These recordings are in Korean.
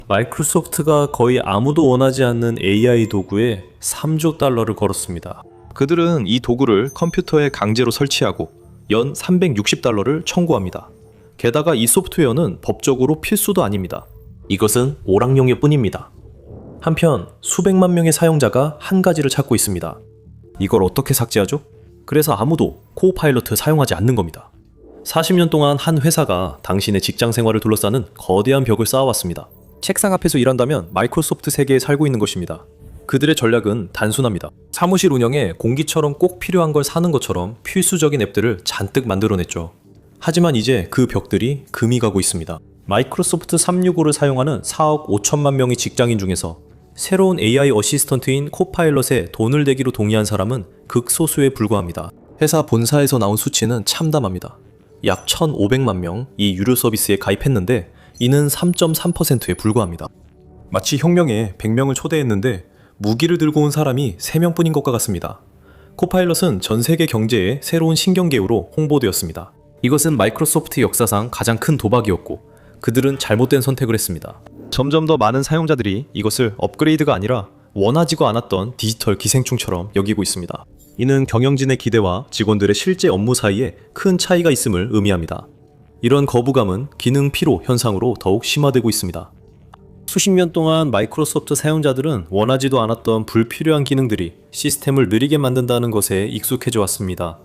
마이크로소프트가 거의 아무도 원하지 않는 AI 도구에 3조 달러를 걸었습니다. 그들은 이 도구를 컴퓨터에 강제로 설치하고 연 360달러를 청구합니다. 게다가 이 소프트웨어는 법적으로 필수도 아닙니다. 이것은 오락용일 뿐입니다. 한편 수백만 명의 사용자가 한 가지를 찾고 있습니다. 이걸 어떻게 삭제하죠? 그래서 아무도 코파일럿을 사용하지 않는 겁니다. 40년 동안 한 회사가 당신의 직장 생활을 둘러싸는 거대한 벽을 쌓아왔습니다. 책상 앞에서 일한다면 마이크로소프트 세계에 살고 있는 것입니다. 그들의 전략은 단순합니다. 사무실 운영에 공기처럼 꼭 필요한 걸 사는 것처럼 필수적인 앱들을 잔뜩 만들어냈죠. 하지만 이제 그 벽들이 금이 가고 있습니다. 마이크로소프트 365를 사용하는 4억 5천만 명의 직장인 중에서 새로운 AI 어시스턴트인 코파일럿에 돈을 대기로 동의한 사람은 극소수에 불과합니다. 회사 본사에서 나온 수치는 참담합니다. 약 1,500만 명이 유료 서비스에 가입했는데 이는 3.3%에 불과합니다. 마치 혁명에 100명을 초대했는데 무기를 들고 온 사람이 3명뿐인 것과 같습니다. 코파일럿은 전 세계 경제의 새로운 신경계우로 홍보되었습니다. 이것은 마이크로소프트 역사상 가장 큰 도박이었고 그들은 잘못된 선택을 했습니다. 점점 더 많은 사용자들이 이것을 업그레이드가 아니라 원하지도 않았던 디지털 기생충처럼 여기고 있습니다. 이는 경영진의 기대와 직원들의 실제 업무 사이에 큰 차이가 있음을 의미합니다. 이런 거부감은 기능 피로 현상으로 더욱 심화되고 있습니다. 수십 년 동안 마이크로소프트 사용자들은 원하지도 않았던 불필요한 기능들이 시스템을 느리게 만든다는 것에 익숙해져 왔습니다.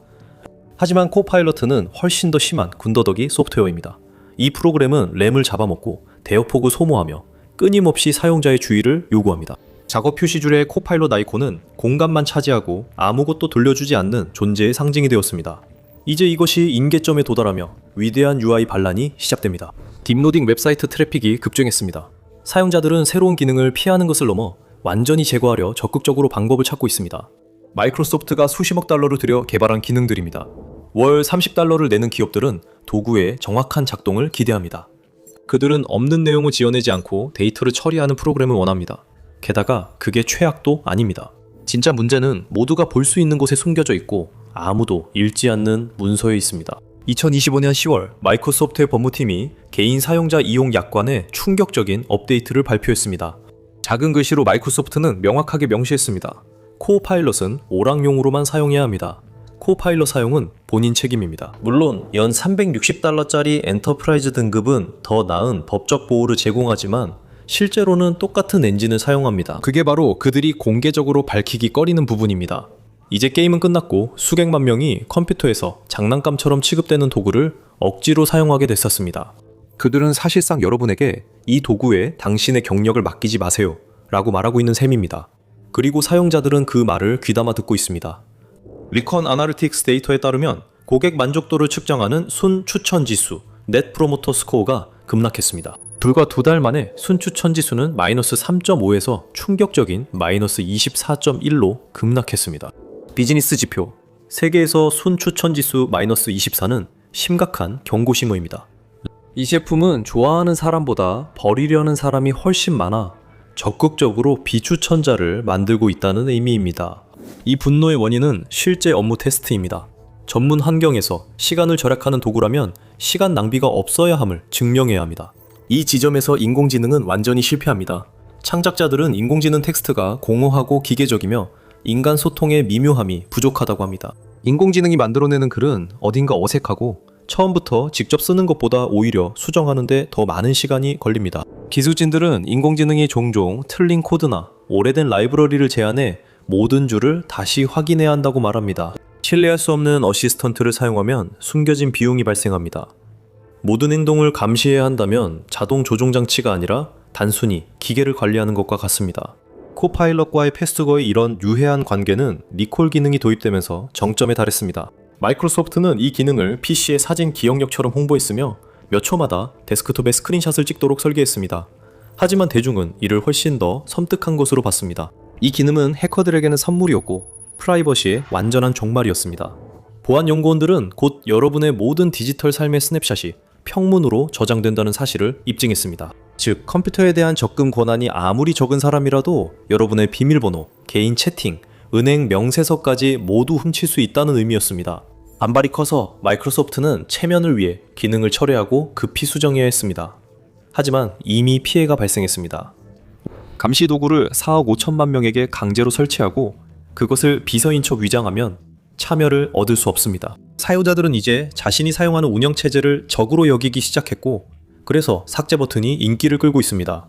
하지만 코파일럿은 훨씬 더 심한 군더더기 소프트웨어입니다. 이 프로그램은 램을 잡아먹고 대역폭을 소모하며 끊임없이 사용자의 주의를 요구합니다. 작업 표시줄의 코파일럿 아이콘은 공간만 차지하고 아무것도 돌려주지 않는 존재의 상징이 되었습니다. 이제 이것이 임계점에 도달하며 위대한 UI 반란이 시작됩니다. 딥로딩 웹사이트 트래픽이 급증했습니다. 사용자들은 새로운 기능을 피하는 것을 넘어 완전히 제거하려 적극적으로 방법을 찾고 있습니다. 마이크로소프트가 수십억 달러를 들여 개발한 기능들입니다. 월 30달러를 내는 기업들은 도구의 정확한 작동을 기대합니다. 그들은 없는 내용을 지어내지 않고 데이터를 처리하는 프로그램을 원합니다. 게다가 그게 최악도 아닙니다. 진짜 문제는 모두가 볼 수 있는 곳에 숨겨져 있고 아무도 읽지 않는 문서에 있습니다. 2025년 10월 마이크로소프트의 법무팀이 개인 사용자 이용 약관에 충격적인 업데이트를 발표했습니다. 작은 글씨로 마이크로소프트는 명확하게 명시했습니다. 코파일럿은 오락용으로만 사용해야 합니다. 코파일럿 사용은 본인 책임입니다. 물론 연 360달러짜리 엔터프라이즈 등급은 더 나은 법적 보호를 제공하지만 실제로는 똑같은 엔진을 사용합니다. 그게 바로 그들이 공개적으로 밝히기 꺼리는 부분입니다. 이제 게임은 끝났고 수백만 명이 컴퓨터에서 장난감처럼 취급되는 도구를 억지로 사용하게 됐었습니다. 그들은 사실상 여러분에게 이 도구에 당신의 경력을 맡기지 마세요 라고 말하고 있는 셈입니다. 그리고 사용자들은 그 말을 귀담아 듣고 있습니다. 리컨 아나리틱스 데이터에 따르면 고객 만족도를 측정하는 순 추천 지수 넷 프로모터 스코어가 급락했습니다. 불과 2달 만에 순 추천 지수는 마이너스 3.5에서 충격적인 마이너스 24.1로 급락했습니다. 비즈니스 지표 세계에서 순 추천 지수 마이너스 24는 심각한 경고 신호입니다. 이 제품은 좋아하는 사람보다 버리려는 사람이 훨씬 많아 적극적으로 비추천자를 만들고 있다는 의미입니다. 이 분노의 원인은 실제 업무 테스트입니다. 전문 환경에서 시간을 절약하는 도구라면 시간 낭비가 없어야 함을 증명해야 합니다. 이 지점에서 인공지능은 완전히 실패합니다. 창작자들은 인공지능 텍스트가 공허하고 기계적이며 인간 소통의 미묘함이 부족하다고 합니다. 인공지능이 만들어내는 글은 어딘가 어색하고 처음부터 직접 쓰는 것보다 오히려 수정하는 데 더 많은 시간이 걸립니다. 기술진들은 인공지능이 종종 틀린 코드나 오래된 라이브러리를 제안해 모든 줄을 다시 확인해야 한다고 말합니다. 신뢰할 수 없는 어시스턴트를 사용하면 숨겨진 비용이 발생합니다. 모든 행동을 감시해야 한다면 자동 조종 장치가 아니라 단순히 기계를 관리하는 것과 같습니다. 코파일럿과의 패스트거의 이런 유해한 관계는 리콜 기능이 도입되면서 정점에 달했습니다. 마이크로소프트는 이 기능을 PC의 사진 기억력처럼 홍보했으며 몇 초마다 데스크톱에 스크린샷을 찍도록 설계했습니다. 하지만 대중은 이를 훨씬 더 섬뜩한 것으로 봤습니다. 이 기능은 해커들에게는 선물이었고 프라이버시의 완전한 종말이었습니다. 보안 연구원들은 곧 여러분의 모든 디지털 삶의 스냅샷이 평문으로 저장된다는 사실을 입증했습니다. 즉, 컴퓨터에 대한 접근 권한이 아무리 적은 사람이라도 여러분의 비밀번호, 개인 채팅, 은행 명세서까지 모두 훔칠 수 있다는 의미였습니다. 반발이 커서 마이크로소프트는 체면을 위해 기능을 철회하고 급히 수정해야 했습니다. 하지만 이미 피해가 발생했습니다. 감시 도구를 4억 5천만 명에게 강제로 설치하고 그것을 비서인 척 위장하면 참여를 얻을 수 없습니다. 사용자들은 이제 자신이 사용하는 운영체제를 적으로 여기기 시작했고, 그래서 삭제 버튼이 인기를 끌고 있습니다.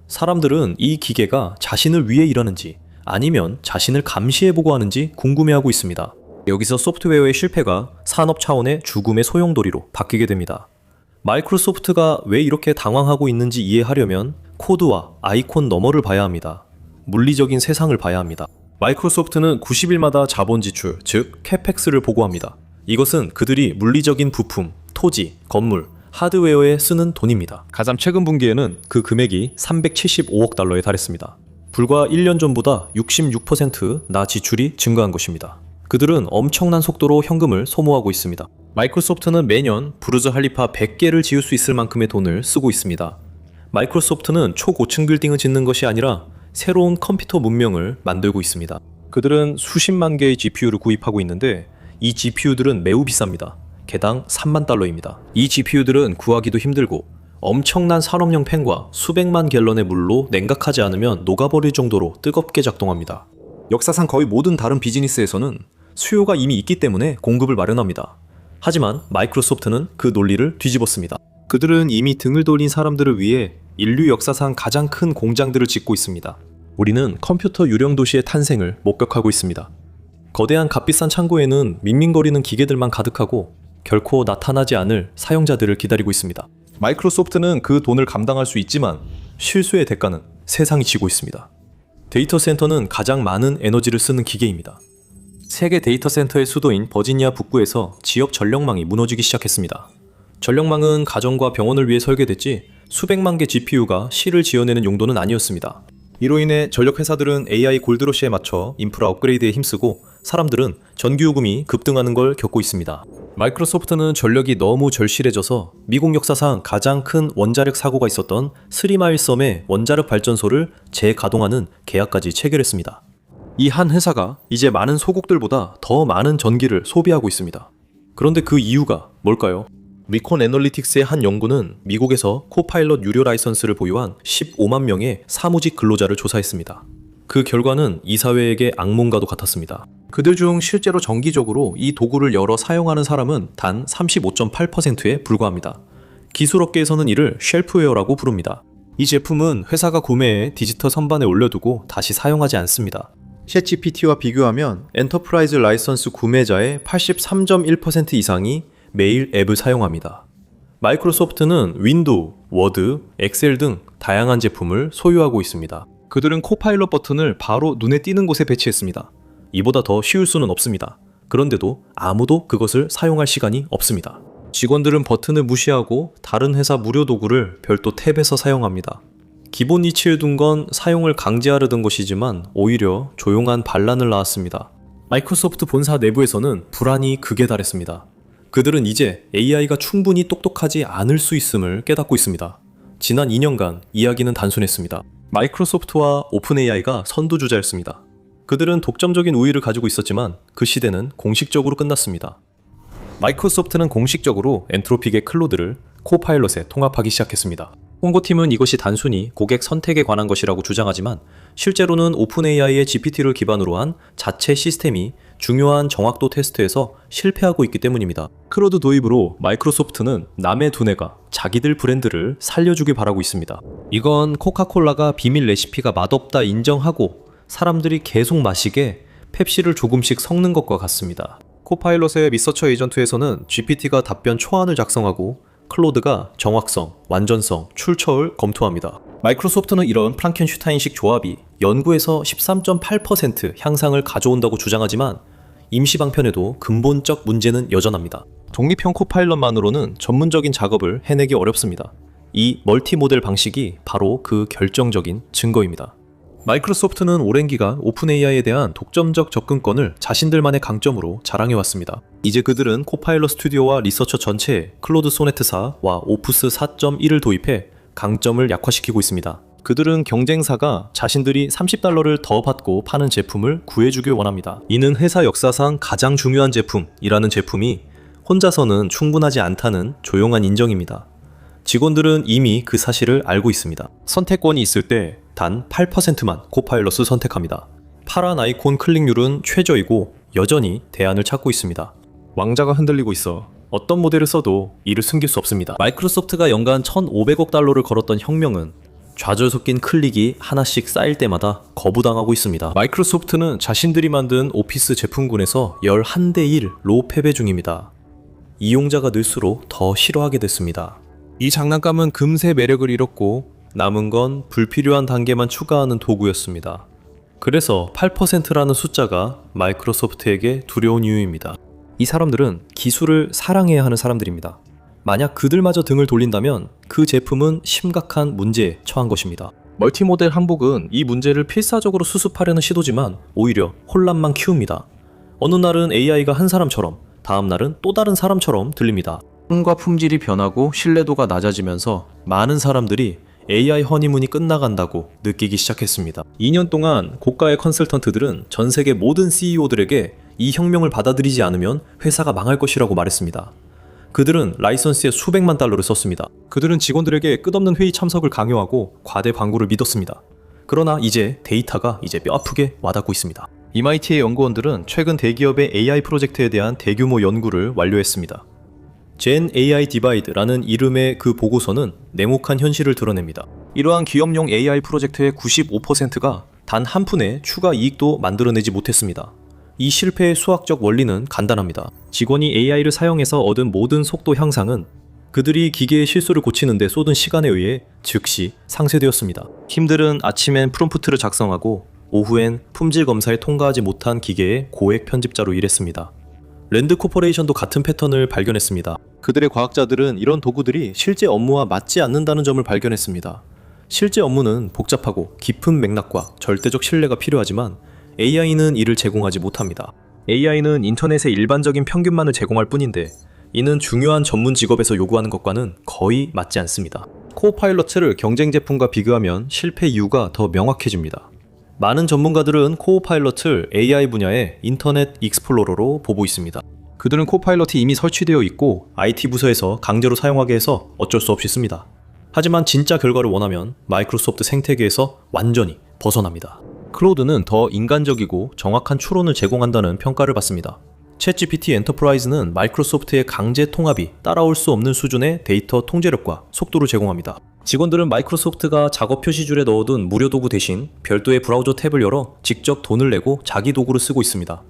사람들은 이 기계가 자신을 위해 일하는지 아니면 자신을 감시해보고 하는지 궁금해하고 있습니다. 여기서 소프트웨어의 실패가 산업 차원의 죽음의 소용돌이로 바뀌게 됩니다. 마이크로소프트가 왜 이렇게 당황하고 있는지 이해하려면 코드와 아이콘 너머를 봐야 합니다. 물리적인 세상을 봐야 합니다. 마이크로소프트는 90일마다 자본 지출, 즉 캐펙스를 보고합니다. 이것은 그들이 물리적인 부품, 토지, 건물, 하드웨어에 쓰는 돈입니다. 가장 최근 분기에는 그 금액이 375억 달러에 달했습니다. 불과 1년 전보다 66%나 지출이 증가한 것입니다. 그들은 엄청난 속도로 현금을 소모하고 있습니다. 마이크로소프트는 매년 부르즈 할리파 100개를 지을 수 있을 만큼의 돈을 쓰고 있습니다. 마이크로소프트는 초고층 빌딩을 짓는 것이 아니라 새로운 컴퓨터 문명을 만들고 있습니다. 그들은 수십만 개의 GPU를 구입하고 있는데 이 GPU들은 매우 비쌉니다. 개당 3만 달러입니다. 이 GPU들은 구하기도 힘들고 엄청난 산업용 팬과 수백만 갤런의 물로 냉각하지 않으면 녹아버릴 정도로 뜨겁게 작동합니다. 역사상 거의 모든 다른 비즈니스에서는 수요가 이미 있기 때문에 공급을 마련합니다. 하지만 마이크로소프트는 그 논리를 뒤집었습니다. 그들은 이미 등을 돌린 사람들을 위해 인류 역사상 가장 큰 공장들을 짓고 있습니다. 우리는 컴퓨터 유령 도시의 탄생을 목격하고 있습니다. 거대한 값비싼 창고에는 밍밍거리는 기계들만 가득하고 결코 나타나지 않을 사용자들을 기다리고 있습니다. 마이크로소프트는 그 돈을 감당할 수 있지만 실수의 대가는 세상이 지고 있습니다. 데이터 센터는 가장 많은 에너지를 쓰는 기계입니다. 세계 데이터 센터의 수도인 버지니아 북부에서 지역 전력망이 무너지기 시작했습니다. 전력망은 가정과 병원을 위해 설계됐지 수백만 개 GPU가 실을 지어내는 용도는 아니었습니다. 이로 인해 전력회사들은 AI 골드러시에 맞춰 인프라 업그레이드에 힘쓰고 사람들은 전기요금이 급등하는 걸 겪고 있습니다. 마이크로소프트는 전력이 너무 절실해져서 미국 역사상 가장 큰 원자력 사고가 있었던 스리마일 섬의 원자력 발전소를 재가동하는 계약까지 체결했습니다. 이 한 회사가 이제 많은 소국들보다 더 많은 전기를 소비하고 있습니다. 그런데 그 이유가 뭘까요? 리콘 애널리틱스의 한 연구는 미국에서 코파일럿 유료 라이선스를 보유한 15만 명의 사무직 근로자를 조사했습니다. 그 결과는 이사회에게 악몽과도 같았습니다. 그들 중 실제로 정기적으로 이 도구를 열어 사용하는 사람은 단 35.8%에 불과합니다. 기술업계에서는 이를 쉘프웨어라고 부릅니다. 이 제품은 회사가 구매해 디지털 선반에 올려두고 다시 사용하지 않습니다. 챗GPT와 비교하면 엔터프라이즈 라이선스 구매자의 83.1% 이상이 매일 앱을 사용합니다. 마이크로소프트는 윈도우, 워드, 엑셀 등 다양한 제품을 소유하고 있습니다. 그들은 코파일럿 버튼을 바로 눈에 띄는 곳에 배치했습니다. 이보다 더 쉬울 수는 없습니다. 그런데도 아무도 그것을 사용할 시간이 없습니다. 직원들은 버튼을 무시하고 다른 회사 무료 도구를 별도 탭에서 사용합니다. 기본 이치를 둔 건 사용을 강제하려던 것이지만 오히려 조용한 반란을 낳았습니다. 마이크로소프트 본사 내부에서는 불안이 극에 달했습니다. 그들은 이제 AI가 충분히 똑똑하지 않을 수 있음을 깨닫고 있습니다. 지난 2년간 이야기는 단순했습니다. 마이크로소프트와 오픈 AI가 선두주자였습니다. 그들은 독점적인 우위를 가지고 있었지만 그 시대는 공식적으로 끝났습니다. 마이크로소프트는 공식적으로 엔트로픽의 클로드를 코파일럿에 통합하기 시작했습니다. 홍보팀은 이것이 단순히 고객 선택에 관한 것이라고 주장하지만 실제로는 오픈 AI의 GPT를 기반으로 한 자체 시스템이 중요한 정확도 테스트에서 실패하고 있기 때문입니다. 클로드 도입으로 마이크로소프트는 남의 두뇌가 자기들 브랜드를 살려주길 바라고 있습니다. 이건 코카콜라가 비밀 레시피가 맛없다 인정하고 사람들이 계속 마시게 펩시를 조금씩 섞는 것과 같습니다. 코파일럿의 리서처 에이전트에서는 GPT가 답변 초안을 작성하고 클로드가 정확성, 완전성, 출처를 검토합니다. 마이크로소프트는 이런 프랑켄슈타인식 조합이 연구에서 13.8% 향상을 가져온다고 주장하지만 임시 방편에도 근본적 문제는 여전합니다. 독립형 코파일럿만으로는 전문적인 작업을 해내기 어렵습니다. 이 멀티모델 방식이 바로 그 결정적인 증거입니다. 마이크로소프트는 오랜 기간 오픈 AI에 대한 독점적 접근권을 자신들만의 강점으로 자랑해왔습니다. 이제 그들은 코파일럿 스튜디오와 리서처 전체에 클로드 소네트사와 오프스 4.1을 도입해 강점을 약화시키고 있습니다. 그들은 경쟁사가 자신들이 $30를 더 받고 파는 제품을 구해주길 원합니다. 이는 회사 역사상 가장 중요한 제품이라는 제품이 혼자서는 충분하지 않다는 조용한 인정입니다. 직원들은 이미 그 사실을 알고 있습니다. 선택권이 있을 때 단 8%만 코파일럿을 선택합니다. 파란 아이콘 클릭률은 최저이고 여전히 대안을 찾고 있습니다. 왕자가 흔들리고 있어 어떤 모델을 써도 이를 숨길 수 없습니다. 마이크로소프트가 연간 1,500억 달러를 걸었던 혁명은 좌절 섞인 클릭이 하나씩 쌓일 때마다 거부당하고 있습니다. 마이크로소프트는 자신들이 만든 오피스 제품군에서 11대 1로 패배 중입니다. 이용자가 늘수록 더 싫어하게 됐습니다. 이 장난감은 금세 매력을 잃었고 남은 건 불필요한 단계만 추가하는 도구였습니다. 그래서 8%라는 숫자가 마이크로소프트에게 두려운 이유입니다. 이 사람들은 기술을 사랑해야 하는 사람들입니다. 만약 그들마저 등을 돌린다면 그 제품은 심각한 문제에 처한 것입니다. 멀티모델 항복은 이 문제를 필사적으로 수습하려는 시도지만 오히려 혼란만 키웁니다. 어느 날은 AI가 한 사람처럼, 다음 날은 또 다른 사람처럼 들립니다. 톤과 품질이 변하고 신뢰도가 낮아지면서 많은 사람들이 AI 허니문이 끝나간다고 느끼기 시작했습니다. 2년 동안 고가의 컨설턴트들은 전 세계 모든 CEO들에게 이 혁명을 받아들이지 않으면 회사가 망할 것이라고 말했습니다. 그들은 라이선스에 수백만 달러를 썼습니다. 그들은 직원들에게 끝없는 회의 참석을 강요하고 과대 광고를 믿었습니다. 그러나 이제 데이터가 뼈 아프게 와닿고 있습니다. MIT의 연구원들은 최근 대기업의 AI 프로젝트에 대한 대규모 연구를 완료했습니다. Gen AI Divide라는 이름의 그 보고서는 냉혹한 현실을 드러냅니다. 이러한 기업용 AI 프로젝트의 95%가 단 한 푼의 추가 이익도 만들어내지 못했습니다. 이 실패의 수학적 원리는 간단합니다. 직원이 AI를 사용해서 얻은 모든 속도 향상은 그들이 기계의 실수를 고치는 데 쏟은 시간에 의해 즉시 상쇄되었습니다. 팀들은 아침엔 프롬프트를 작성하고 오후엔 품질 검사에 통과하지 못한 기계의 고액 편집자로 일했습니다. 랜드 코퍼레이션도 같은 패턴을 발견했습니다. 그들의 과학자들은 이런 도구들이 실제 업무와 맞지 않는다는 점을 발견했습니다. 실제 업무는 복잡하고 깊은 맥락과 절대적 신뢰가 필요하지만 AI는 이를 제공하지 못합니다. AI는 인터넷의 일반적인 평균만을 제공할 뿐인데 이는 중요한 전문 직업에서 요구하는 것과는 거의 맞지 않습니다. 코파일럿을 경쟁 제품과 비교하면 실패 이유가 더 명확해집니다. 많은 전문가들은 코파일럿을 AI 분야의 인터넷 익스플로러로 보고 있습니다. 그들은 코파일럿이 이미 설치되어 있고 IT 부서에서 강제로 사용하게 해서 어쩔 수 없이 씁니다. 하지만 진짜 결과를 원하면 마이크로소프트 생태계에서 완전히 벗어납니다. 클로드는 더 인간적이고 정확한 추론을 제공한다는 평가를 받습니다. 챗GPT 엔터프라이즈는 마이크로소프트의 강제 통합이 따라올 수 없는 수준의 데이터 통제력과 속도를 제공합니다. 직원들은 마이크로소프트가 작업 표시줄에 넣어둔 무료 도구 대신 별도의 브라우저 탭을 열어 직접 돈을 내고 자기 도구를 쓰고 있습니다.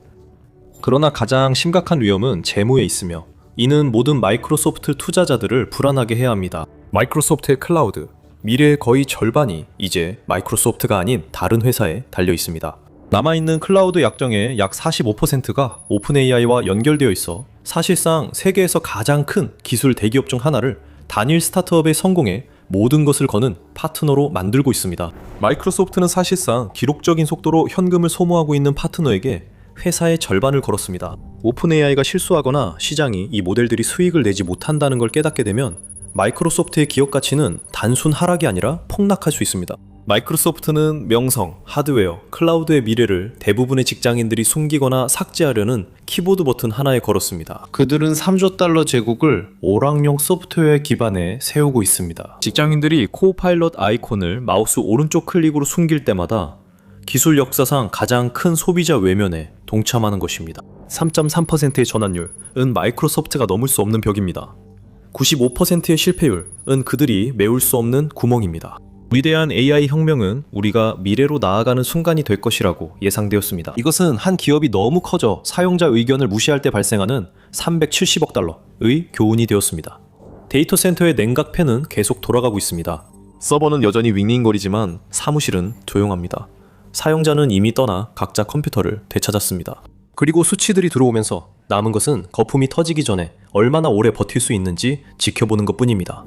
그러나 가장 심각한 위험은 재무에 있으며 이는 모든 마이크로소프트 투자자들을 불안하게 해야 합니다. 마이크로소프트의 클라우드, 미래의 거의 절반이 이제 마이크로소프트가 아닌 다른 회사에 달려 있습니다. 남아있는 클라우드 약정의 약 45%가 오픈AI와 연결되어 있어 사실상 세계에서 가장 큰 기술 대기업 중 하나를 단일 스타트업의 성공에 모든 것을 거는 파트너로 만들고 있습니다. 마이크로소프트는 사실상 기록적인 속도로 현금을 소모하고 있는 파트너에게 회사의 절반을 걸었습니다. 오픈AI가 실수하거나 시장이 이 모델들이 수익을 내지 못한다는 걸 깨닫게 되면 마이크로소프트의 기업 가치는 단순 하락이 아니라 폭락할 수 있습니다. 마이크로소프트는 명성, 하드웨어, 클라우드의 미래를 대부분의 직장인들이 숨기거나 삭제하려는 키보드 버튼 하나에 걸었습니다. 그들은 3조 달러 제국을 오락용 소프트웨어 기반에 세우고 있습니다. 직장인들이 코파일럿 아이콘을 마우스 오른쪽 클릭으로 숨길 때마다 기술 역사상 가장 큰 소비자 외면에 동참하는 것입니다. 3.3%의 전환율은 마이크로소프트가 넘을 수 없는 벽입니다. 95%의 실패율은 그들이 메울 수 없는 구멍입니다. 위대한 AI 혁명은 우리가 미래로 나아가는 순간이 될 것이라고 예상되었습니다. 이것은 한 기업이 너무 커져 사용자 의견을 무시할 때 발생하는 370억 달러의 교훈이 되었습니다. 데이터 센터의 냉각 팬은 계속 돌아가고 있습니다. 서버는 여전히 윙윙거리지만 사무실은 조용합니다. 사용자는 이미 떠나 각자 컴퓨터를 되찾았습니다. 그리고 수치들이 들어오면서 남은 것은 거품이 터지기 전에 얼마나 오래 버틸 수 있는지 지켜보는 것뿐입니다.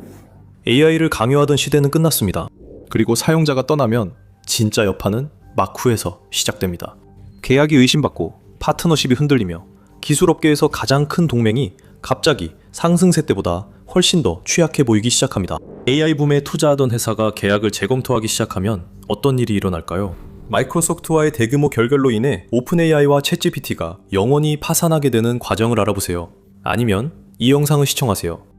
AI를 강요하던 시대는 끝났습니다. 그리고 사용자가 떠나면 진짜 여파는 막후에서 시작됩니다. 계약이 의심받고 파트너십이 흔들리며 기술업계에서 가장 큰 동맹이 갑자기 상승세 때보다 훨씬 더 취약해 보이기 시작합니다. AI 붐에 투자하던 회사가 계약을 재검토하기 시작하면 어떤 일이 일어날까요? 마이크로소프트와의 대규모 결결로 인해 오픈AI와 챗GPT가 영원히 파산하게 되는 과정을 알아보세요. 아니면 이 영상을 시청하세요.